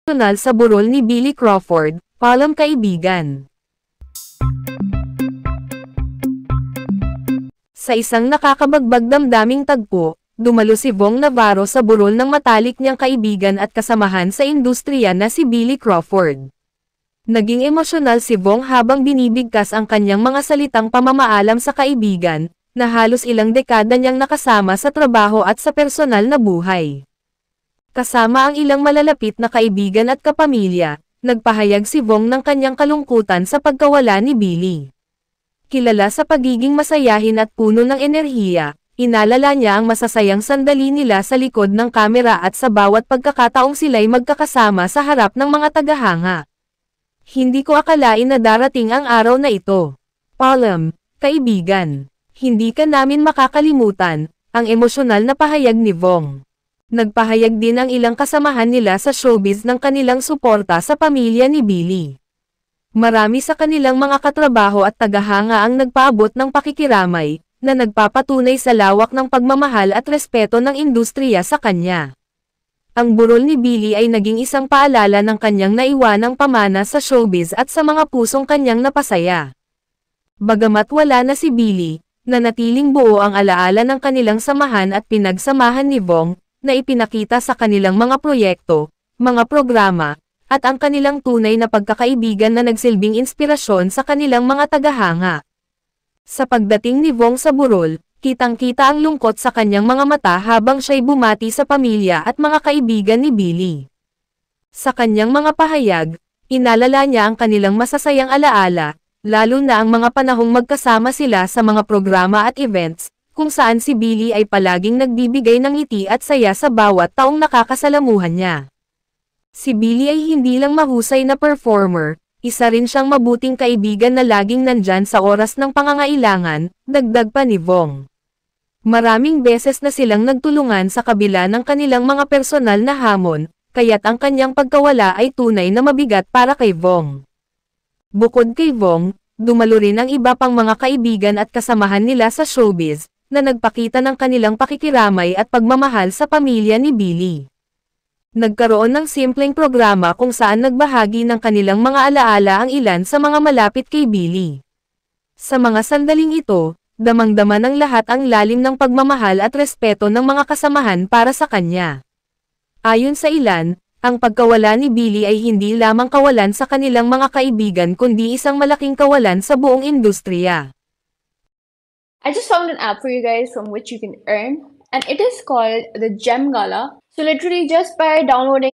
Personal sa burol ni Billy Crawford, paalam kaibigan. Sa isang nakakabagbag damdaming tagpo, dumalo si Vong Navarro sa burol ng matalik niyang kaibigan at kasamahan sa industriya na si Billy Crawford. Naging emosyonal si Vong habang binibigkas ang kanyang mga salitang pamamaalam sa kaibigan, na halos ilang dekada niyang nakasama sa trabaho at sa personal na buhay. Kasama ang ilang malalapit na kaibigan at kapamilya, nagpahayag si Vong ng kanyang kalungkutan sa pagkawala ni Billy. Kilala sa pagiging masayahin at puno ng enerhiya, inalala niya ang masasayang sandali nila sa likod ng kamera at sa bawat pagkakataong sila'y magkakasama sa harap ng mga tagahanga. Hindi ko akalain na darating ang araw na ito. Paalam, kaibigan. Hindi ka namin makakalimutan, ang emosyonal na pahayag ni Vong. Nagpahayag din ang ilang kasamahan nila sa showbiz ng kanilang suporta sa pamilya ni Billy. Marami sa kanilang mga katrabaho at tagahanga ang nagpaabot ng pakikiramay, na nagpapatunay sa lawak ng pagmamahal at respeto ng industriya sa kanya. Ang burol ni Billy ay naging isang paalala ng kanyang naiwanang pamana sa showbiz at sa mga pusong kanyang napasaya. Bagamat wala na si Billy, nanatiling buo ang alaala ng kanilang samahan at pinagsamahan ni Vong, na ipinakita sa kanilang mga proyekto, mga programa, at ang kanilang tunay na pagkakaibigan na nagsilbing inspirasyon sa kanilang mga tagahanga. Sa pagdating ni Vong sa burol, kitang-kita ang lungkot sa kanyang mga mata habang siya'y bumati sa pamilya at mga kaibigan ni Billy. Sa kanyang mga pahayag, inalala niya ang kanilang masasayang alaala, lalo na ang mga panahong magkasama sila sa mga programa at events, kung saan si Billy ay palaging nagbibigay ng ngiti at saya sa bawat taong nakakasalamuhan niya. Si Billy ay hindi lang mahusay na performer, isa rin siyang mabuting kaibigan na laging nandyan sa oras ng pangangailangan, dagdag pa ni Vong. Maraming beses na silang nagtulungan sa kabila ng kanilang mga personal na hamon, kaya't ang kanyang pagkawala ay tunay na mabigat para kay Vong. Bukod kay Vong, dumalo rin ang iba pang mga kaibigan at kasamahan nila sa showbiz, na nagpakita ng kanilang pakikiramay at pagmamahal sa pamilya ni Billy. Nagkaroon ng simpleng programa kung saan nagbahagi ng kanilang mga alaala ang ilan sa mga malapit kay Billy. Sa mga sandaling ito, damang-dama ng lahat ang lalim ng pagmamahal at respeto ng mga kasamahan para sa kanya. Ayon sa ilan, ang pagkawala ni Billy ay hindi lamang kawalan sa kanilang mga kaibigan kundi isang malaking kawalan sa buong industriya. I just found an app for you guys from which you can earn, and it is called the Gem Gala. So literally just by downloading